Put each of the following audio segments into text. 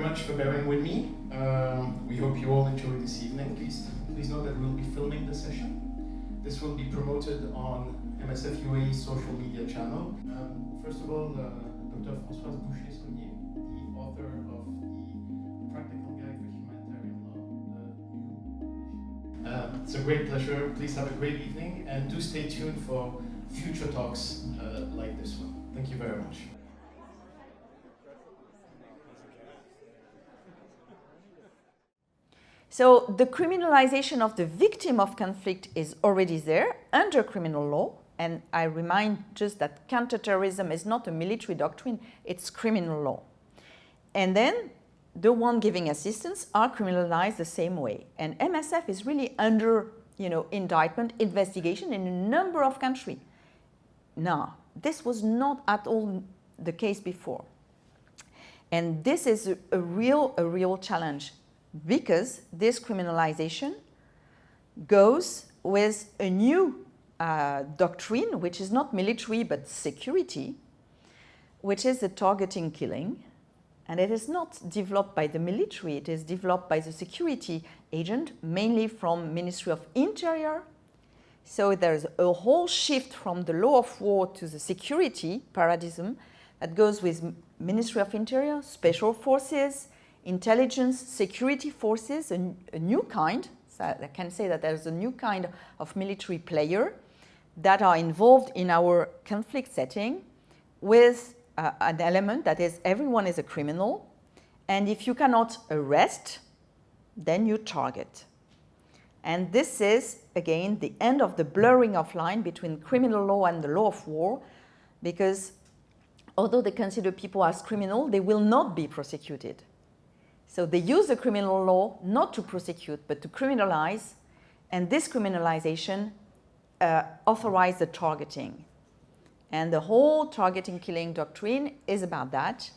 much for bearing with me. We hope you all enjoy this evening. Please know that we'll be filming the session. This will be promoted on MSF UAE social media channel. First of all, Dr. Francoise Soulier, the author of the Practical Guide for Humanitarian Law. It's a great pleasure. Please have a great evening and do stay tuned for future talks like this one. Thank you very much. So the criminalization of the victim of conflict is already there under criminal law. And I remind just that counterterrorism is not a military doctrine, it's criminal law. And then the one giving assistance are criminalized the same way. And MSF is really under, indictment, investigation in a number of countries. Now, this was not at all the case before. And this is a real challenge, because this criminalization goes with a new doctrine, which is not military but security, which is the targeting killing. And it is not developed by the military, it is developed by the security agent, mainly from Ministry of Interior. So there's a whole shift from the law of war to the security paradigm that goes with Ministry of Interior, Special Forces, Intelligence, Security Forces, a new kind. So I can say that there's a new kind of military player that are involved in our conflict setting with an element that is everyone is a criminal, and if you cannot arrest, then you target. And this is, again, the end of the blurring of line between criminal law and the law of war, because although they consider people as criminal, they will not be prosecuted. So they use the criminal law not to prosecute, but to criminalize, and this criminalization authorizes the targeting. And the whole targeting killing doctrine is about that.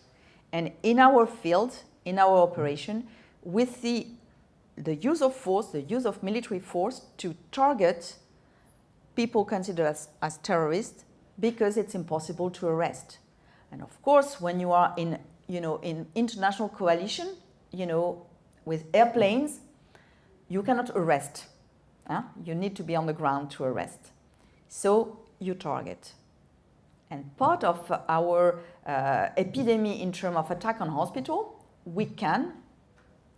And in our field, in our operation, with the use of force, the use of military force to target people considered as terrorists, because it's impossible to arrest. And of course, when you are in international coalition, with airplanes, you cannot arrest. You need to be on the ground to arrest. So you target. And part of our epidemic in terms of attack on hospital, we can,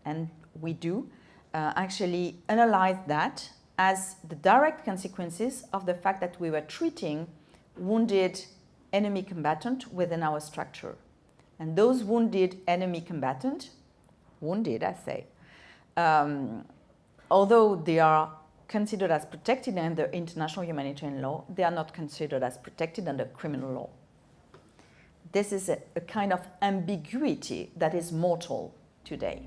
and we do, actually analyze that as the direct consequences of the fact that we were treating wounded enemy combatants within our structure. And those wounded enemy combatants, wounded, I say, although they are considered as protected under international humanitarian law, they are not considered as protected under criminal law. This is a kind of ambiguity that is mortal today.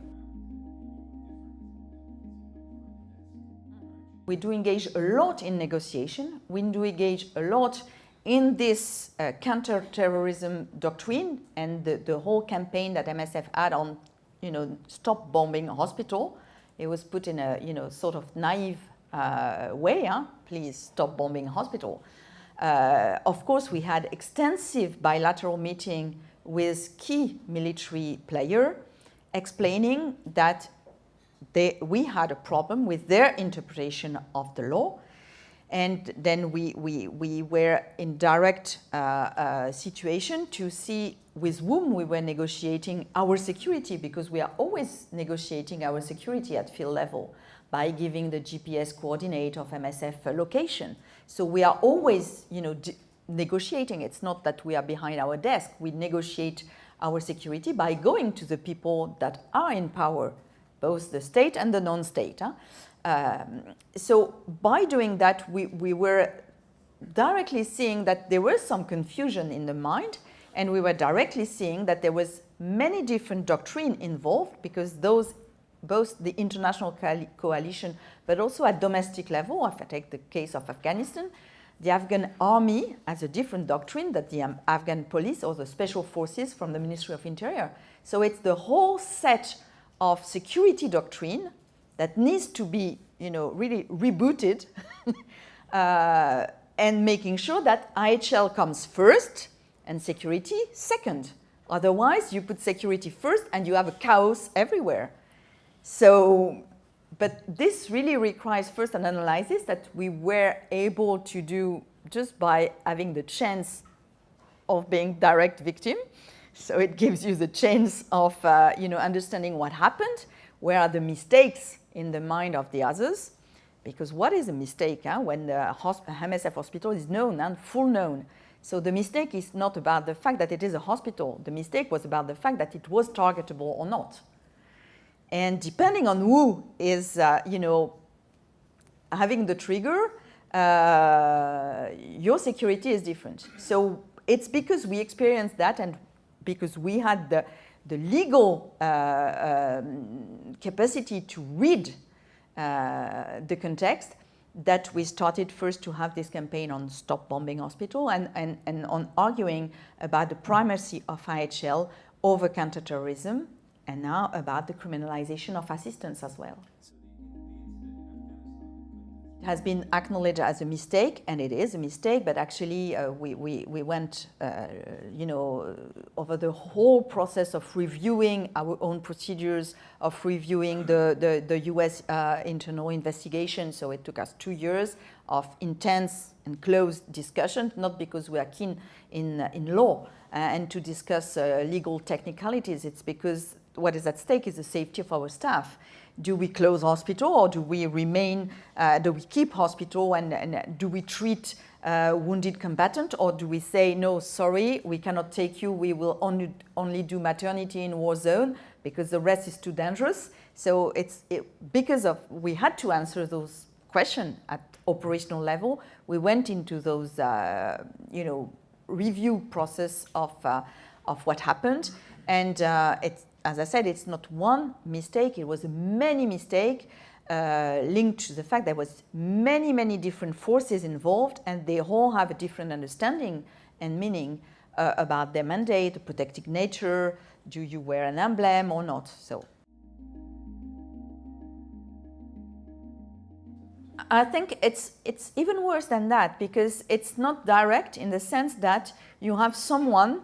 We do engage a lot in negotiation. We do engage a lot in this counter-terrorism doctrine and the whole campaign that MSF had on stop bombing a hospital. It was put in a sort of naive way, please stop bombing a hospital. Of course, we had extensive bilateral meeting with key military players explaining that we had a problem with their interpretation of the law. And then we were in direct situation to see with whom we were negotiating our security, because we are always negotiating our security at field level by giving the GPS coordinate of MSF location. So we are always, negotiating. It's not that we are behind our desk. We negotiate our security by going to the people that are in power, both the state and the non-state. So by doing that, we were directly seeing that there was some confusion in the mind, and we were directly seeing that there was many different doctrines involved, because both the international coalition, but also at domestic level, if I take the case of Afghanistan, the Afghan army has a different doctrine than the Afghan police or the special forces from the Ministry of Interior. So it's the whole set of security doctrine that needs to be, really rebooted and making sure that IHL comes first and security second. Otherwise, you put security first and you have a chaos everywhere. So, but this really requires first an analysis that we were able to do just by having the chance of being direct victim. So it gives you the chance of understanding what happened, where are the mistakes in the mind of the others. Because what is a mistake when the MSF hospital is known and full known? So the mistake is not about the fact that it is a hospital. The mistake was about the fact that it was targetable or not. And depending on who is, having the trigger, your security is different. So it's because we experienced that and because we had the legal capacity to read the context that we started first to have this campaign on Stop Bombing Hospital and on arguing about the primacy of IHL over counterterrorism and now about the criminalization of assistance as well. It has been acknowledged as a mistake, and it is a mistake, but actually we went over the whole process of reviewing our own procedures, of reviewing the US internal investigation. So it took us 2 years of intense and close discussion, not because we are keen in law and to discuss legal technicalities. It's because what is at stake is the safety of our staff. Do we close hospital or do we remain, do we keep hospital and do we treat wounded combatant, or do we say, no, sorry, we cannot take you, we will only do maternity in war zone because the rest is too dangerous. So because we had to answer those questions at operational level, we went into those, review process of what happened. And as I said, it's not one mistake, it was many mistakes linked to the fact there was many different forces involved, and they all have a different understanding and meaning about their mandate, the protective nature, do you wear an emblem or not. So I think it's even worse than that, because it's not direct in the sense that you have someone,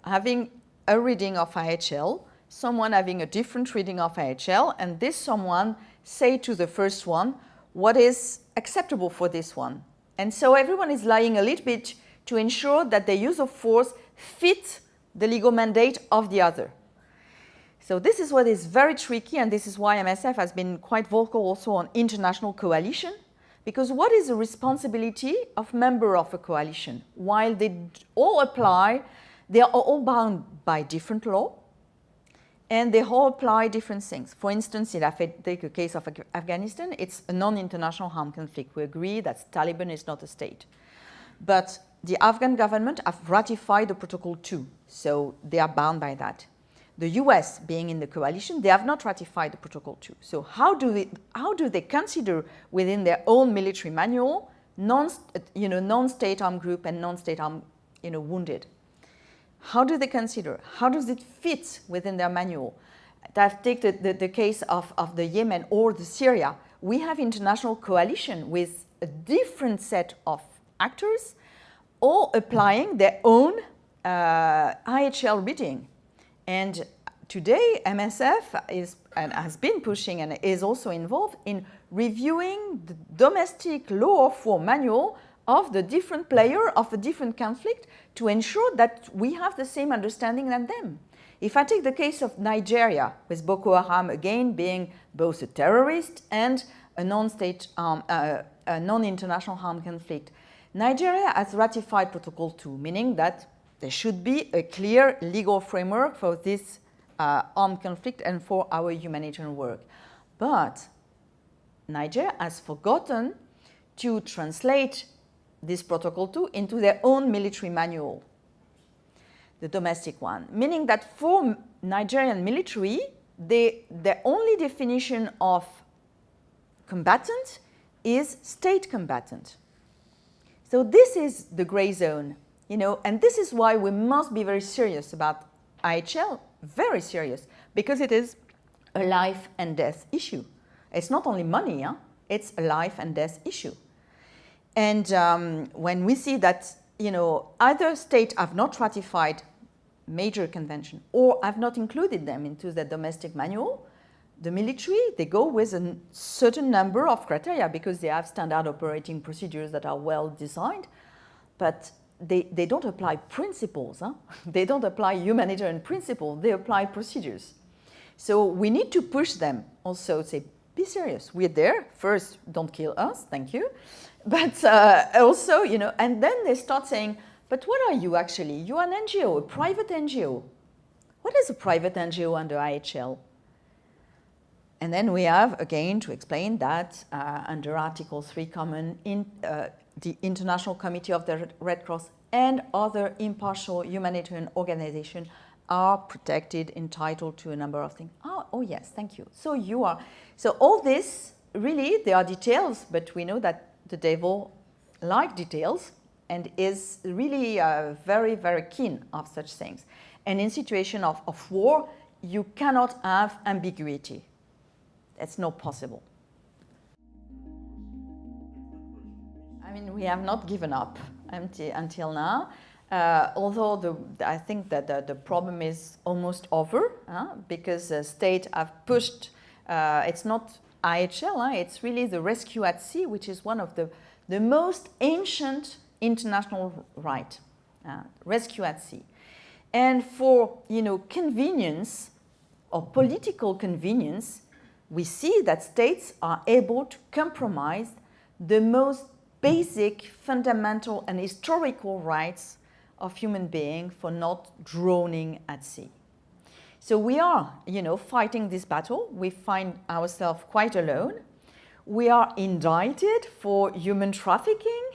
having a reading of IHL, someone having a different reading of IHL, and this someone say to the first one what is acceptable for this one. And so everyone is lying a little bit to ensure that the use of force fit the legal mandate of the other. So this is what is very tricky, and this is why MSF has been quite vocal also on international coalition, because what is the responsibility of member of a coalition? While they all apply, they are all bound by different law, and they all apply different things. For instance, if I take a case of Afghanistan, it's a non-international armed conflict. We agree that Taliban is not a state. But the Afghan government have ratified the Protocol 2, so they are bound by that. The US, being in the coalition, they have not ratified the Protocol 2. So how do they consider within their own military manual non-state armed group and non-state armed wounded? How do they consider? How does it fit within their manual? Take the case of the Yemen or the Syria. We have international coalition with a different set of actors, all applying their own IHL reading. And today, MSF has been pushing and is also involved in reviewing the domestic law of war manual of the different player of a different conflict to ensure that we have the same understanding than them. If I take the case of Nigeria, with Boko Haram again being both a terrorist and a non-international armed conflict, Nigeria has ratified Protocol 2, meaning that there should be a clear legal framework for this armed conflict and for our humanitarian work. But Nigeria has forgotten to translate this Protocol 2 into their own military manual, the domestic one, meaning that for Nigerian military, their only definition of combatant is state combatant. So this is the gray zone, and this is why we must be very serious about IHL, very serious, because it is a life and death issue. It's not only money, it's a life and death issue. And when we see that, either states have not ratified major convention, or I've not included them into the domestic manual. The military, they go with a certain number of criteria because they have standard operating procedures that are well designed, but they don't apply principles. Huh? They don't apply humanitarian principles, they apply procedures. So we need to push them also, say, be serious, we're there, first, don't kill us, thank you. But also, you know, and then they start saying, but what are you actually? You're an NGO, a private NGO. What is a private NGO under IHL? And then we have, again, to explain that under Article 3 Common, the International Committee of the Red Cross and other impartial humanitarian organizations are protected, entitled to a number of things. Oh yes, thank you. So you are. So all this, really, there are details, but we know that the devil likes details and is really very, very keen of such things. And in situation of war, you cannot have ambiguity. It's not possible. I mean, we have not given up until now, although I think that the problem is almost over, because the state have pushed, it's not IHL, it's really the rescue at sea, which is one of the most ancient international right, rescue at sea. And for, you know, convenience or political convenience, we see that states are able to compromise the most basic, fundamental, and historical rights of human beings for not drowning at sea. So we are, you know, fighting this battle. We find ourselves quite alone. We are indicted for human trafficking.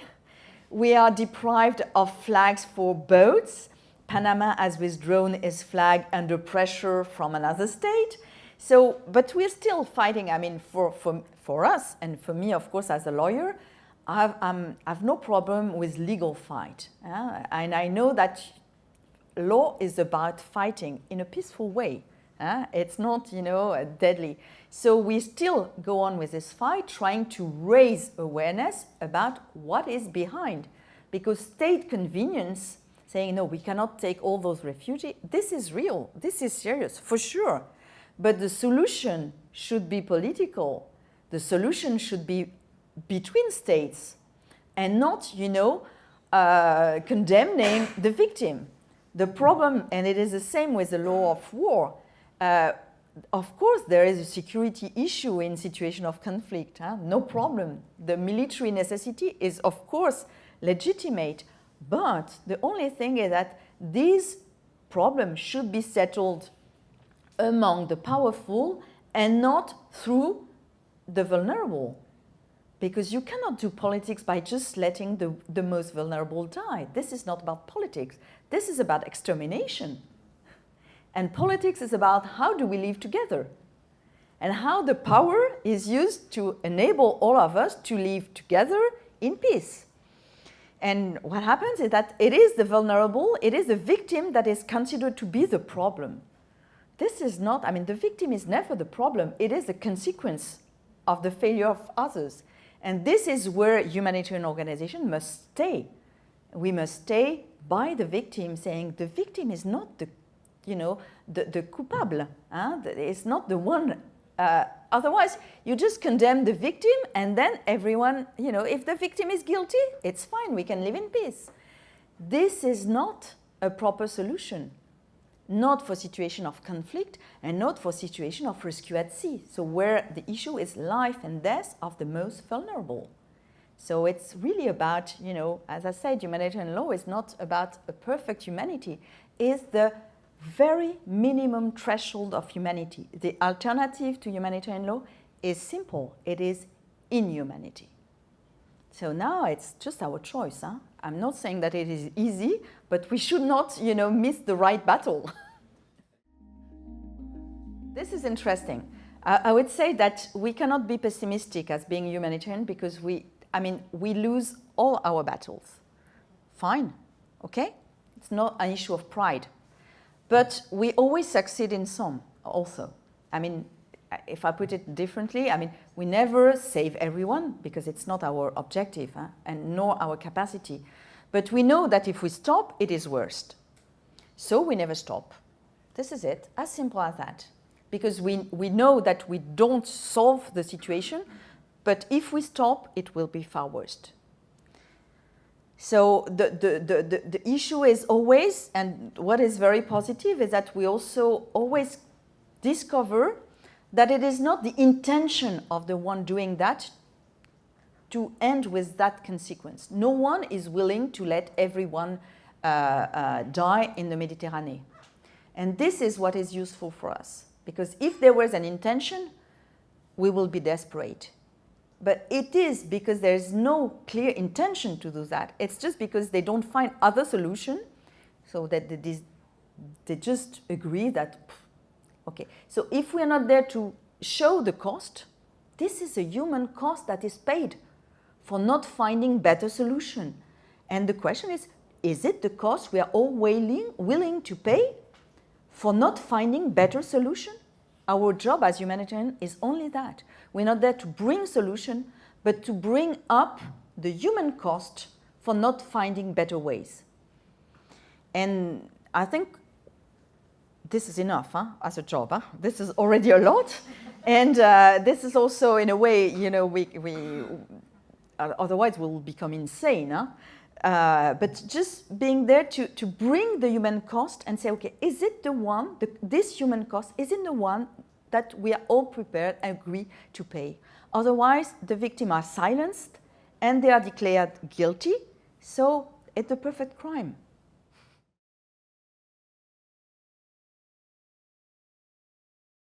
We are deprived of flags for boats. Panama has withdrawn its flag under pressure from another state. So, but we're still fighting. I mean, for us, and for me, of course, as a lawyer, I have no problem with legal fight. And I know that law is about fighting in a peaceful way. It's not, you know, deadly. So we still go on with this fight, trying to raise awareness about what is behind. Because state convenience, saying, no, we cannot take all those refugees, this is real, this is serious, for sure. But the solution should be political. The solution should be between states and not, you know, condemning the victim. The problem, and it is the same with the law of war, of course there is a security issue in situation of conflict, no problem. The military necessity is of course legitimate, but the only thing is that these problems should be settled among the powerful and not through the vulnerable. Because you cannot do politics by just letting the most vulnerable die. This is not about politics. This is about extermination. And politics is about how do we live together and how the power is used to enable all of us to live together in peace. And what happens is that it is the vulnerable, it is the victim that is considered to be the problem. This is not, I mean, the victim is never the problem. It is the consequence of the failure of others. And this is where humanitarian organizations must stay. We must stay by the victim, saying the victim is not the, you know, the coupable. It's not the one. Otherwise, you just condemn the victim, and then everyone, you know, if the victim is guilty, it's fine. We can live in peace. This is not a proper solution. Not for situation of conflict and not for situation of rescue at sea. So where the issue is life and death of the most vulnerable. So it's really about, you know, as I said, humanitarian law is not about a perfect humanity. It's the very minimum threshold of humanity. The alternative to humanitarian law is simple. It is inhumanity. So now it's just our choice. I'm not saying that it is easy, but we should not, you know, miss the right battle. This is interesting. I would say that we cannot be pessimistic as being humanitarian because we lose all our battles. Fine, okay? It's not an issue of pride. But we always succeed in some also. I mean, if I put it differently, I mean, we never save everyone because it's not our objective and nor our capacity. But we know that if we stop, it is worst. So we never stop. This is it, as simple as that. Because we know that we don't solve the situation, but if we stop, it will be far worse. So the issue is always, and what is very positive is that we also always discover that it is not the intention of the one doing that to end with that consequence. No one is willing to let everyone die in the Mediterranean. And this is what is useful for us. Because if there was an intention, we will be desperate. But it is because there is no clear intention to do that. It's just because they don't find other solution, so that they just agree that, okay. So if we are not there to show the cost, this is a human cost that is paid for not finding better solution. And the question is it the cost we are all willing to pay for not finding better solution? Our job as humanitarian is only that. We're not there to bring solution, but to bring up the human cost for not finding better ways. And I think this is enough as a job. This is already a lot. And this is also, in a way, you know, we otherwise we'll become insane. But just being there to bring the human cost and say, okay, is it the one, this human cost, is it the one that we are all prepared and agree to pay? Otherwise, the victims are silenced and they are declared guilty. So it's a perfect crime.